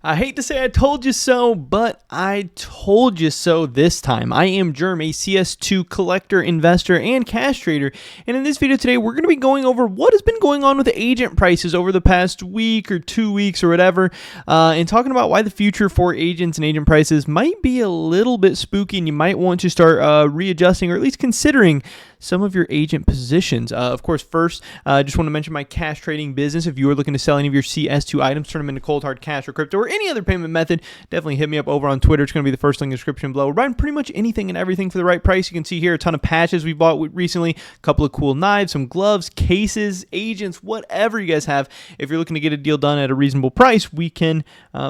I hate to say I told you so, but I told you so this time. I am Germ, a CS2 collector, investor, and cash trader. And in this video today, we're going to be going over what has been going on with agent prices over the past week or 2 weeks or whatever, and talking about why the future for agents and agent prices might be a little bit spooky, and you might want to start readjusting or at least considering some of your agent positions. Of course, first, I just want to mention my cash trading business. If you are looking to sell any of your CS2 items, turn them into cold hard cash or crypto or any other payment method, definitely hit me up over on Twitter. It's going to be the first link in the description below. We're buying pretty much anything and everything for the right price. You can see here a ton of patches we bought recently, a couple of cool knives, some gloves, cases, agents, whatever you guys have. If you're looking to get a deal done at a reasonable price, we can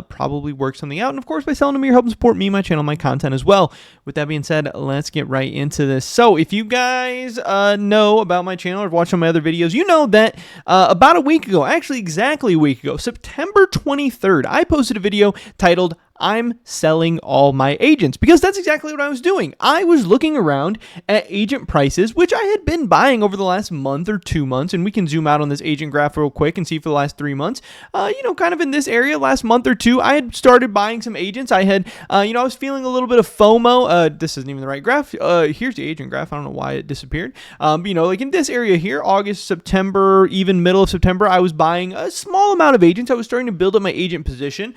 probably work something out. And of course, by selling them, you're helping support me, my channel, my content as well. With that being said, let's get right into this. So if you guys know about my channel or watched some of my other videos, you know that about a week ago, actually exactly a week ago, September 23rd, I posted a video titled I'm selling all my agents, because that's exactly what I was doing. I was looking around at agent prices, which I had been buying over the last month or 2 months, and we can zoom out on this agent graph real quick and see for the last 3 months, kind of in this area, last month or two, I had started buying some agents. I had, I was feeling a little bit of FOMO. This isn't even the right graph. Here's the agent graph. I don't know why it disappeared. Like in this area here, August, September, even middle of September, I was buying a small amount of agents. I was starting to build up my agent position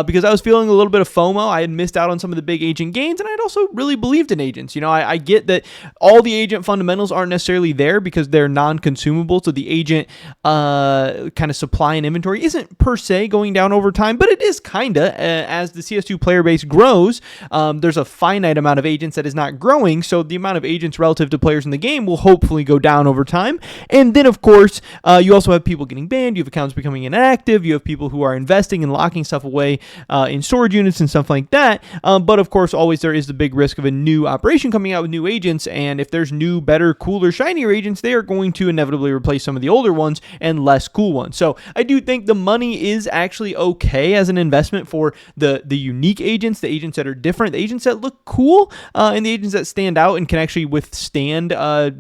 because I was feeling a little bit of FOMO. I had missed out on some of the big agent gains, and I'd also really believed in agents. I get that all the agent fundamentals aren't necessarily there because they're non-consumable, so the agent kind of supply and inventory isn't per se going down over time, but it is kind of as the CS2 player base grows. There's a finite amount of agents that is not growing, so the amount of agents relative to players in the game will hopefully go down over time. And then, of course, you also have people getting banned. You have accounts becoming inactive. You have people who are investing and locking stuff away in storage units and stuff like that. But of course, always there is the big risk of a new operation coming out with new agents. And if there's new, better, cooler, shinier agents, they are going to inevitably replace some of the older ones and less cool ones. So I do think the money is actually okay as an investment for the unique agents, the agents that are different, the agents that look cool, and the agents that stand out and can actually withstand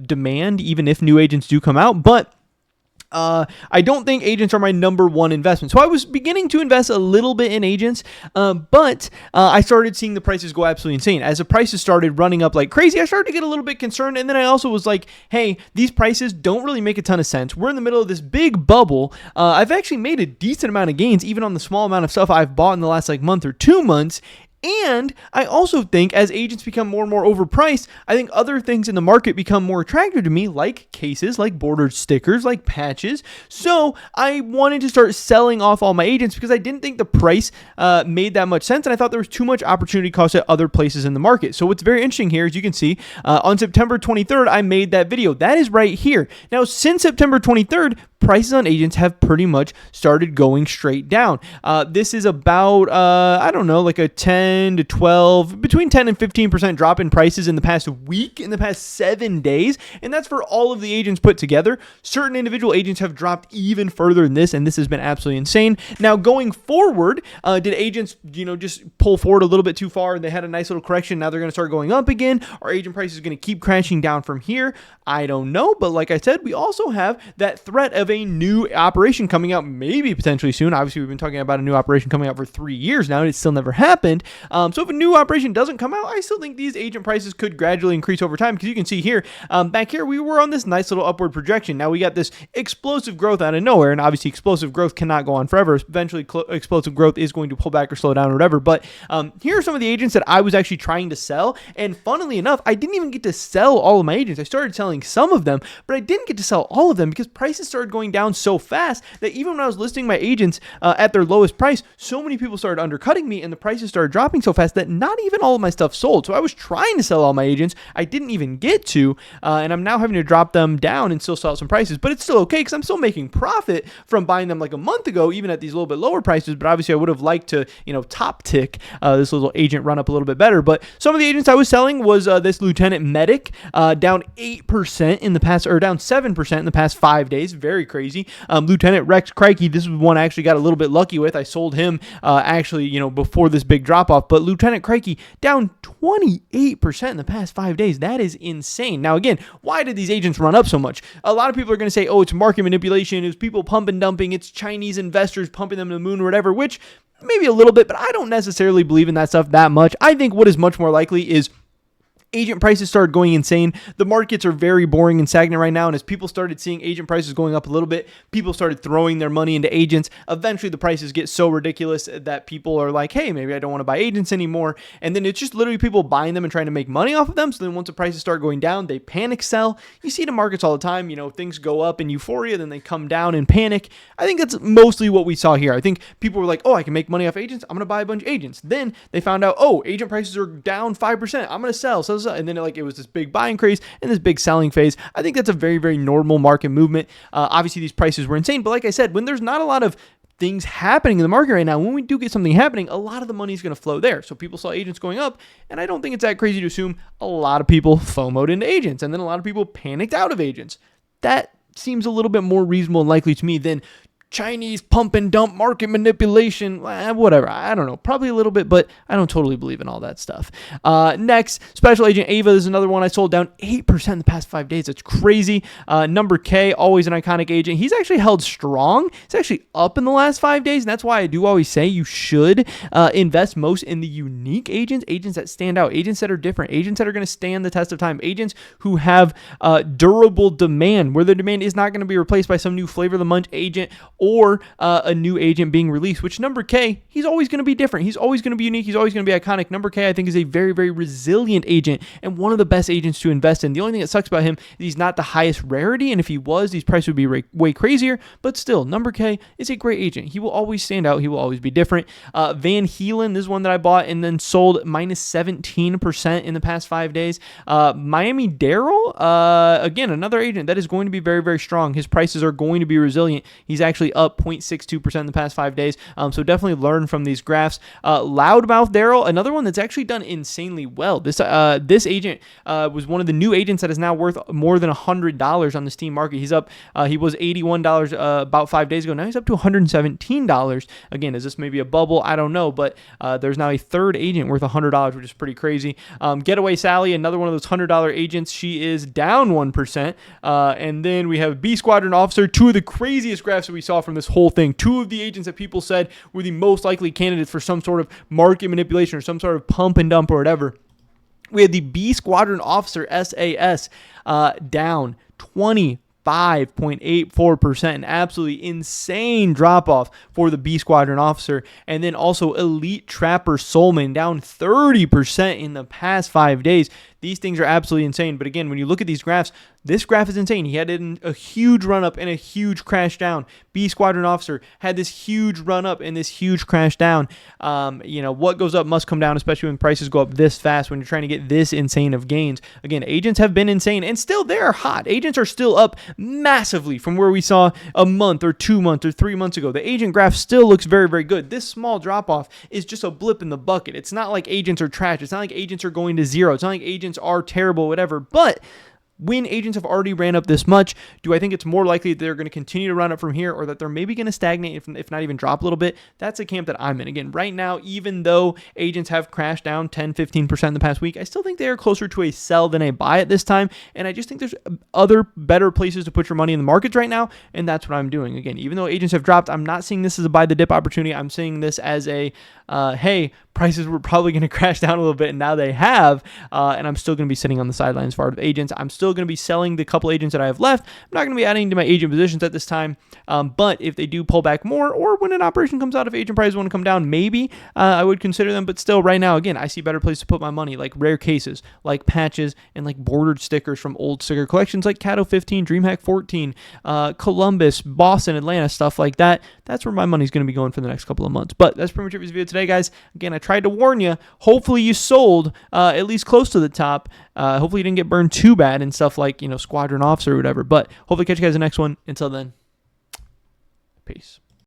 demand, even if new agents do come out. But I don't think agents are my number one investment. So I was beginning to invest a little bit in agents, but I started seeing the prices go absolutely insane. As the prices started running up like crazy, I started to get a little bit concerned. And then I also was like, hey, these prices don't really make a ton of sense. We're in the middle of this big bubble. I've actually made a decent amount of gains, even on the small amount of stuff I've bought in the last month or 2 months. And I also think as agents become more and more overpriced, I think other things in the market become more attractive to me, like cases, like bordered stickers, like patches. So I wanted to start selling off all my agents because I didn't think the price made that much sense. And I thought there was too much opportunity cost at other places in the market. So what's very interesting here, as you can see, on September 23rd, I made that video. That is right here. Now, since September 23rd, prices on agents have pretty much started going straight down. This is about, like a 10 to 12, between 10 and 15% drop in prices in the past week, in the past 7 days. And that's for all of the agents put together. Certain individual agents have dropped even further than this, and this has been absolutely insane. Now, going forward, did agents, just pull forward a little bit too far and they had a nice little correction? Now they're going to start going up again. Are agent prices going to keep crashing down from here? I don't know. But like I said, we also have that threat of a new operation coming out, maybe potentially soon. Obviously, we've been talking about a new operation coming out for 3 years now, and it's still never happened. So if a new operation doesn't come out, I still think these agent prices could gradually increase over time, because you can see here, back here, we were on this nice little upward projection. Now we got this explosive growth out of nowhere, and obviously explosive growth cannot go on forever. Eventually, explosive growth is going to pull back or slow down or whatever. But here are some of the agents that I was actually trying to sell, and funnily enough, I didn't even get to sell all of my agents. I started selling some of them, but I didn't get to sell all of them because prices started going down so fast that even when I was listing my agents at their lowest price, so many people started undercutting me, and the prices started dropping so fast that not even all of my stuff sold. So I was trying to sell all my agents. I didn't even get to, and I'm now having to drop them down and still sell out some prices, but it's still okay because I'm still making profit from buying them like a month ago, even at these little bit lower prices. But obviously I would have liked to, top tick this little agent run up a little bit better. But some of the agents I was selling was this Lieutenant Medic, down 8% in the past, or down 7% in the past 5 days. Very crazy. Lieutenant Rex Crikey, this was one I actually got a little bit lucky with. I sold him actually, before this big drop off off, but Lieutenant Crikey down 28% in the past 5 days. That is insane. Now, again, why did these agents run up so much? A lot of people are going to say, oh, it's market manipulation, it's people pump and dumping, it's Chinese investors pumping them to the moon or whatever, which maybe a little bit, but I don't necessarily believe in that stuff that much. I think what is much more likely is agent prices started going insane. The markets are very boring and stagnant right now. And as people started seeing agent prices going up a little bit, people started throwing their money into agents. Eventually, the prices get so ridiculous that people are like, hey, maybe I don't want to buy agents anymore. And then it's just literally people buying them and trying to make money off of them. So then once the prices start going down, they panic sell. You see it in markets all the time. You know, things go up in euphoria, then they come down in panic. I think that's mostly what we saw here. I think people were like, oh, I can make money off agents. I'm going to buy a bunch of agents. Then they found out, oh, agent prices are down 5%. I'm going to sell. And then it was this big buying craze and this big selling phase. I think that's a very, very normal market movement. Obviously, these prices were insane. But like I said, when there's not a lot of things happening in the market right now, when we do get something happening, a lot of the money is going to flow there. So people saw agents going up, and I don't think it's that crazy to assume a lot of people FOMO'd into agents, and then a lot of people panicked out of agents. That seems a little bit more reasonable and likely to me than Chinese pump and dump market manipulation, whatever. I don't know. Probably a little bit, but I don't totally believe in all that stuff. Next, Special Agent Ava is another one I sold down 8% in the past 5 days. That's crazy. Number K, always an iconic agent. He's actually held strong. He's actually up in the last 5 days, and that's why I do always say you should invest most in the unique agents, agents that stand out, agents that are different, agents that are going to stand the test of time, agents who have durable demand, where the demand is not going to be replaced by some new flavor of the month agent or a new agent being released, which Number K, he's always going to be different. He's always going to be unique. He's always going to be iconic. Number K, I think, is a very, very resilient agent and one of the best agents to invest in. The only thing that sucks about him is he's not the highest rarity, and if he was, these prices would be way crazier, but still, Number K is a great agent. He will always stand out. He will always be different. Van Heelen, this is one that I bought and then sold minus 17% in the past 5 days. Miami Darrell, again, another agent that is going to be very, very strong. His prices are going to be resilient. He's actually up 0.62% in the past 5 days. So definitely learn from these graphs. Loudmouth Darrell, another one that's actually done insanely well. This agent was one of the new agents that is now worth more than $100 on the Steam market. He's up. He was $81 about 5 days ago. Now he's up to $117. Again, is this maybe a bubble? I don't know, but there's now a third agent worth $100, which is pretty crazy. Getaway Sally, another one of those $100 agents. She is down 1%. And then we have B Squadron Officer, two of the craziest graphs that we saw from this whole thing. Two of the agents that people said were the most likely candidates for some sort of market manipulation or some sort of pump and dump or whatever. We had the B Squadron Officer, SAS, down 25.84%, an absolutely insane drop-off for the B Squadron Officer. And then also Elite Trapper Soulman, down 30% in the past 5 days. These things are absolutely insane. But again, when you look at these graphs, this graph is insane. He had a huge run up and a huge crash down. B Squadron Officer had this huge run up and this huge crash down. What goes up must come down, especially when prices go up this fast, when you're trying to get this insane of gains. Again, agents have been insane and still they're hot. Agents are still up massively from where we saw a month or 2 months or 3 months ago. The agent graph still looks very, very good. This small drop off is just a blip in the bucket. It's not like agents are trash. It's not like agents are going to zero. It's not like agents are terrible, whatever. But when agents have already ran up this much, do I think it's more likely that they're going to continue to run up from here or that they're maybe going to stagnate, if not even drop a little bit? That's a camp that I'm in. Again, right now, even though agents have crashed down 10, 15% in the past week, I still think they are closer to a sell than a buy at this time. And I just think there's other better places to put your money in the markets right now. And that's what I'm doing. Again, even though agents have dropped, I'm not seeing this as a buy the dip opportunity. I'm seeing this as a, hey, prices were probably going to crash down a little bit, and now they have, and I'm still going to be sitting on the sidelines for agents. I'm still going to be selling the couple agents that I have left. I'm not going to be adding to my agent positions at this time, but if they do pull back more, or when an operation comes out, if agent prices want to come down, maybe I would consider them, but still right now, again, I see better places to put my money, like rare cases, like patches, and like bordered stickers from old sticker collections like Cato 15, DreamHack 14, Columbus, Boston, Atlanta, stuff like that. That's where my money's going to be going for the next couple of months. But that's pretty much it for this video today, guys. Again, I tried to warn you. Hopefully you sold at least close to the top. Hopefully you didn't get burned too bad and stuff like, Squadron Officer or whatever. But hopefully catch you guys in the next one. Until then, peace.